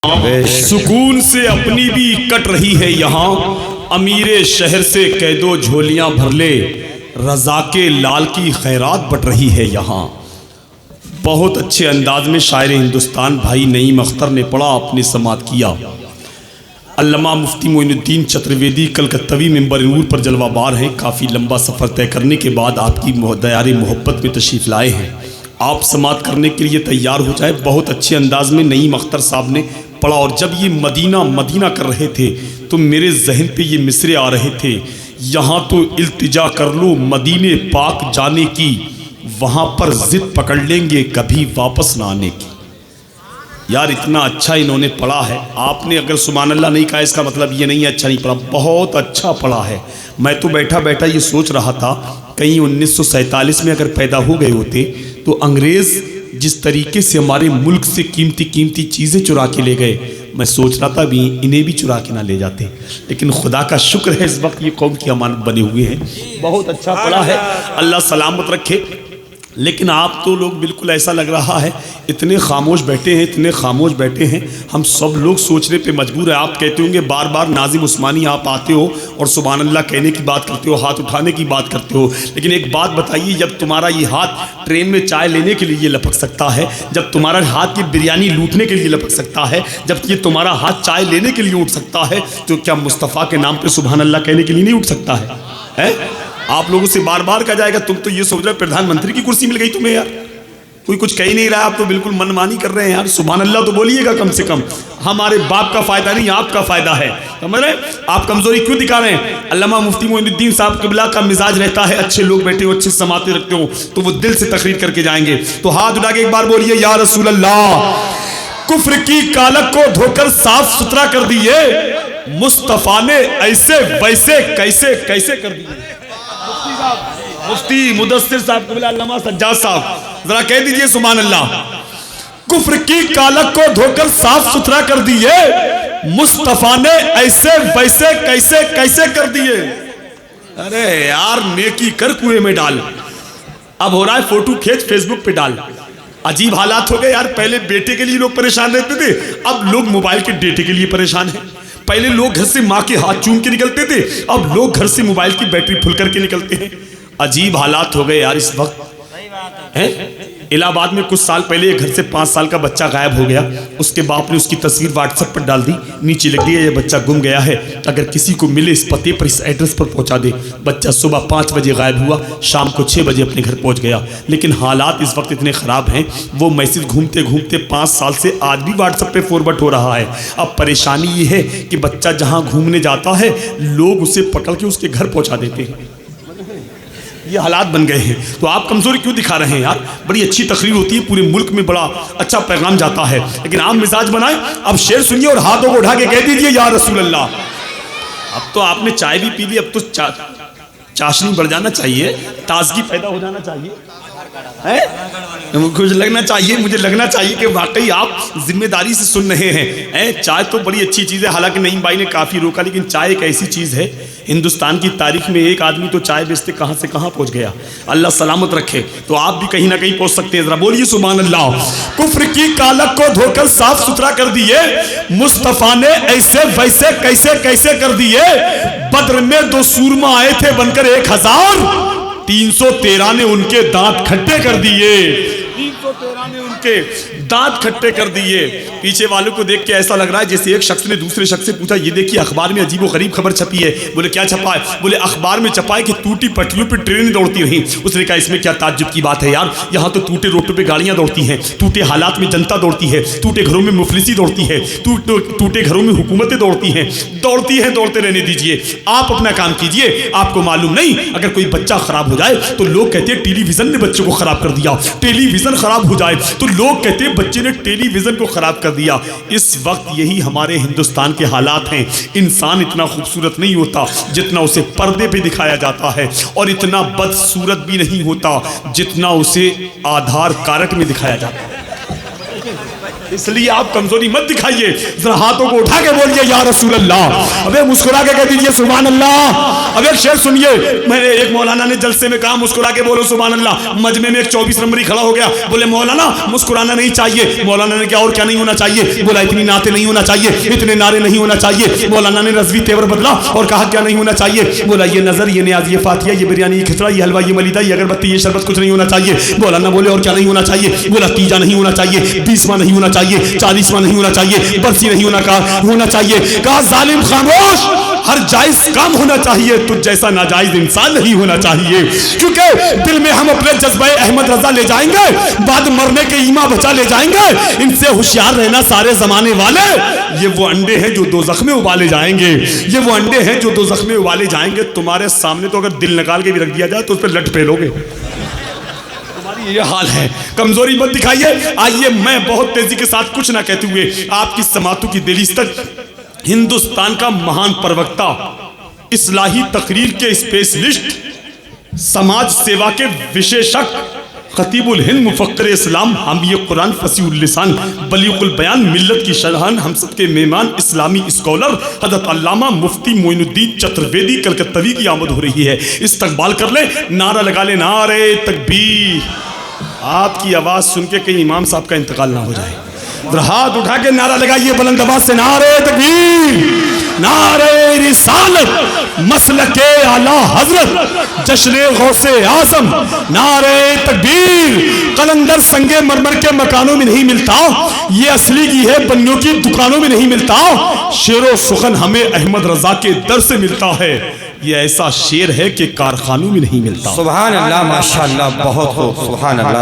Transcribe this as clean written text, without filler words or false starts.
سکون سے اپنی بھی کٹ رہی ہے یہاں، امیر شہر سے کہہ دو جھولیاں بھر لے، رضا کے لال کی خیرات بٹ رہی ہے یہاں۔ بہت اچھے انداز میں شاعر ہندوستان بھائی نعیم اختر نے پڑھا، اپنے سماعت کیا۔ علامہ مفتی معین الدین چترویدی کلکتوی منبر نور پر جلوہ بار ہیں۔ کافی لمبا سفر طے کرنے کے بعد آپ کی دیار محبت میں تشریف لائے ہیں۔ آپ سماعت کرنے کے لیے تیار ہو جائے۔ بہت اچھے انداز میں نعیم اختر صاحب نے پڑھا، اور جب یہ مدینہ کر رہے تھے تو میرے ذہن پہ یہ مصرے آ رہے تھے، یہاں تو التجا کر لو مدینے پاک جانے کی، وہاں پر ضد پکڑ لیں گے کبھی واپس نہ آنے کی۔ یار اتنا اچھا انہوں نے پڑھا ہے، آپ نے اگر سبحان اللہ نہیں کہا اس کا مطلب یہ نہیں ہے اچھا نہیں پڑھا، بہت اچھا پڑھا ہے۔ میں تو بیٹھا یہ سوچ رہا تھا کہیں 1947 میں اگر پیدا ہو گئے ہوتے تو انگریز جس طریقے سے ہمارے ملک سے قیمتی چیزیں چرا کے لے گئے، میں سوچ رہا تھا بھی انہیں بھی چرا کے نہ لے جاتے، لیکن خدا کا شکر ہے اس وقت یہ قوم کی امانت بنے ہوئے ہیں۔ بہت اچھا پڑھا ہے، اللہ سلامت رکھے۔ لیکن آپ تو لوگ بالکل ایسا لگ رہا ہے اتنے خاموش بیٹھے ہیں، ہم سب لوگ سوچنے پہ مجبور ہیں۔ آپ کہتے ہوں گے بار بار ناظم عثمانی آپ آتے ہو اور سبحان اللہ کہنے کی بات کرتے ہو، ہاتھ اٹھانے کی بات کرتے ہو، لیکن ایک بات بتائیے، جب تمہارا یہ ہاتھ ٹرین میں چائے لینے کے لیے یہ لپک سکتا ہے، جب تمہارا ہاتھ یہ بریانی لوٹنے کے لیے لپک سکتا ہے، جب یہ تمہارا ہاتھ چائے لینے کے لیے اٹھ سکتا ہے، تو کیا مصطفیٰ کے نام پہ سبحان اللہ کہنے کے لیے نہیں اٹھ سکتا ہے؟ آپ لوگوں سے بار بار کہا جائے گا تم تو یہ سوچ رہے پردھان منتری کی کرسی مل گئی تمہیں، یار کوئی کچھ کہہ ہی نہیں رہا، آپ تو بالکل من مانی کر رہے ہیں یار۔ سبحان اللہ تو بولیے گا کم سے کم، ہمارے باپ کا فائدہ نہیں آپ کا فائدہ ہے، سمجھ رہے ہیں؟ آپ کمزوری کیوں دکھا رہے ہیں؟ علامہ مفتی معین الدین صاحب قبلہ کا مزاج رہتا ہے اچھے لوگ بیٹھے ہو، اچھے سماعتیں رکھتے ہو تو وہ دل سے تقریر کر کے جائیں گے، تو ہاتھ اٹھا کے ایک بار بولیے یا رسول اللہ، کفر کی کالک کو دھو کر صاف ستھرا کر دیے، مصطفیٰ نے ایسے ویسے کیسے کیسے کر دیے۔ مفتی مدثر صاحب قبلہ علامہ سجاد صاحب ذرا کہہ دیجئے سبحان اللہ، کفر کی کالک کو دھو کر صاف ستھرا کر دیے، مصطفیٰ نے ایسے ویسے کیسے کیسے کر دیے۔ ارے یار نیکی کر کنویں میں ڈال، اب ہو رہا ہے فوٹو کھینچ فیس بک پہ ڈال۔ عجیب حالات ہو گئے یار، پہلے بیٹے کے لیے لوگ پریشان رہتے تھے، اب لوگ موبائل کے ڈیٹے کے لیے پریشان ہیں۔ پہلے لوگ گھر سے ماں کے ہاتھ چوم کے نکلتے تھے، اب لوگ گھر سے موبائل کی بیٹری پھل کر کے نکلتے ہیں۔ عجیب حالات ہو گئے یار اس وقت۔ الہ آباد میں کچھ سال پہلے ایک گھر سے 5 سال کا بچہ غائب ہو گیا، اس کے باپ نے اس کی تصویر واٹس ایپ پر ڈال دی، نیچے لکھ دیا یہ بچہ گم گیا ہے، اگر کسی کو ملے اس پتے پر اس ایڈریس پر پہنچا دے۔ بچہ صبح 5 بجے غائب ہوا، شام کو 6 بجے اپنے گھر پہنچ گیا، لیکن حالات اس وقت اتنے خراب ہیں، وہ میسج گھومتے 5 سال سے آج بھی واٹس ایپ پہ فارورڈ ہو رہا ہے۔ اب پریشانی یہ ہے کہ بچہ جہاں گھومنے جاتا ہے لوگ اسے پکڑ کے اس کے گھر پہنچا دیتے ہیں۔ یہ حالات بن گئے ہیں، تو آپ کمزوری کیوں دکھا رہے ہیں یار؟ بڑی اچھی تقریر ہوتی ہے، پورے ملک میں بڑا اچھا پیغام جاتا ہے، لیکن عام مزاج بنائیں۔ اب شعر سنیے اور ہاتھوں کو اٹھا کے کہہ دیجئے یا رسول اللہ۔ اب تو آپ نے چائے بھی پی لی، اب تو چاشنی بڑھ جانا چاہیے، تازگی پیدا ہو جانا چاہیے، کچھ لگنا چاہیے، مجھے لگنا چاہیے کہ واقعی آپ ذمہ داری سے سن رہے ہیں۔ چائے تو بڑی اچھی چیز ہے، حالانکہ نعیم بھائی نے کافی روکا، لیکن چائے ایک ایسی چیز ہے، ہندوستان کی تاریخ میں ایک آدمی تو چائے بیچتے کہاں سے کہاں پہنچ گیا، اللہ سلامت رکھے، تو آپ بھی کہیں نہ کہیں پہنچ سکتے ہیں۔ ذرا بولیے سبحان اللہ۔ کفر کی کالک کو دھو کر صاف ستھرا کر دیے، مصطفیٰ نے ایسے ویسے کیسے کیسے کر دیے، بدر میں 2 سورما آئے تھے بن کر 1000، 313 نے ان کے دانت کھٹے کر دیے، 313 نے ان کے دانت کھٹے کر دیے۔ پیچھے والوں کو دیکھ کے ایسا لگ رہا ہے جیسے ایک شخص نے دوسرے شخص سے پوچھا یہ دیکھیے اخبار میں عجیب و غریب خبر چھپی ہے۔ بولے کیا چھپا ہے؟ بولے اخبار میں چھپا ہے کہ ٹوٹی پٹریوں پہ ٹرینیں دوڑتی رہیں۔ اس نے کہا اس میں کیا تعجب کی بات ہے یار، یہاں تو ٹوٹے روڈوں پہ گاڑیاں دوڑتی ہیں، ٹوٹے حالات میں جنتا دوڑتی ہے، ٹوٹے گھروں میں مفلسی دوڑتی ہے، ٹوٹے گھروں میں حکومتیں دوڑتی ہیں، دوڑتے رہنے دیجئے، آپ اپنا کام کیجئے۔ آپ کو معلوم نہیں اگر کوئی بچہ خراب ہو جائے تو لوگ کہتے ہیں ٹیلی ویژن نے بچے کو خراب کر دیا، ٹیلی ویژن خراب ہو جائے تو لوگ کہتے ہیں بچے نے ٹیلی ویژن کو خراب کر دیا۔ اس وقت یہی ہمارے ہندوستان کے حالات ہیں، انسان اتنا خوبصورت نہیں ہوتا جتنا اسے پردے پہ دکھایا جاتا ہے، اور اتنا بدصورت بھی نہیں ہوتا جتنا اسے آدھار کارڈ میں دکھایا جاتا ہے۔ اس لیے آپ کمزوری مت دکھائیے, ذرا ہاتھوں کو اٹھا کے بولیے یا رسول اللہ. ابے مسکرا کے کہہ دیجیے سبحان اللہ. اب ایک شعر سنیے, میں نے ایک مولانا نے جلسے میں کہا مسکرا کے بولو سبحان اللہ. مجمع میں ایک 24 نمبری کھڑا ہو گیا, بولے مولانا مسکرانا نہیں چاہیے. مولانا نے کہا اور کیا نہیں ہونا چاہیے؟ بولا اتنی نعتیں نہیں ہونا چاہیے, اتنے نعرے نہیں ہونا چاہیے. مولانا نے رضوی تیور بدلا اور کہا کیا نہیں ہونا چاہیے؟ بولا یہ نظر, یہ نیاز, یہ فاتحہ, یہ بریانی, یہ کھچڑا, یہ حلوہ, یہ ملیدہ, یہ اگربتی, یہ شربت کچھ نہیں ہونا چاہیے. مولانا بولے اور کیا نہیں ہونا چاہیے؟ بولا تیجا نہیں ہونا چاہیے, 20واں نہیں ہونا چاہیے, 40واں نہیں ہونا چاہیے, برسی نہیں ہونا چاہیے. کہا ظالم خاموش, ہر جائز کام ہونا چاہیے, تجھ جیسا ناجائز انسان نہیں ہونا چاہیے. کیونکہ دل میں ہم اپنے جذبہ احمد رضا لے جائیں گے, بعد مرنے کے ایمان بچا لے جائیں گے. ان سے ہوشیار رہنا سارے زمانے والے, یہ وہ انڈے ہیں جو دوزخ میں ابالے جائیں گے. یہ وہ انڈے ہیں جو دوزخ میں ابالے جائیں گے. تمہارے سامنے تو اگر دل نکال کے بھی رکھ دیا جائے تو اس پہ لٹ پھیلو گے. تمہاری یہ حال ہے, کمزوری مت دکھائیے. آئیے میں بہت تیزی کے ساتھ کچھ نہ کہتے ہوئے آپ کی سماعتوں کی دہلیز تک ہندوستان کا مہان پروکتا, اصلاحی تقریر کے اسپیشلسٹ, سماج سیوا کے وشیشک, خطیب الہند, مفکر اسلام, حامی قرآن, فصیح اللسان, بلیغ البیان, ملت کی شرحان, ہم سب کے مہمان, اسلامی اسکالر حضرت علامہ مفتی معین الدین چترویدی کلکتوی کی آمد ہو رہی ہے. استقبال کر لیں, نعرہ لگا لیں نعرہ تکبیر. آپ کی آواز سن کے کہیں امام صاحب کا انتقال نہ ہو جائے. ہاتھ اٹھا کے نعرہ لگائیے بلند آواز سے, نعرہ تکبیر, نعرہ رسالت, مسلک اعلی حضرت, جشن غوث اعظم, نعرہ تکبیر. قلندر سنگ مرمر کے مکانوں میں نہیں ملتا, یہ اصلی کی ہے بنیوں کی دکانوں میں نہیں ملتا. شعر و سخن ہمیں احمد رضا کے در سے ملتا ہے, یہ ایسا شعر ہے کہ کارخانوں میں نہیں ملتا. سبحان اللہ, ماشاءاللہ, بہت خوب, سبحان اللہ.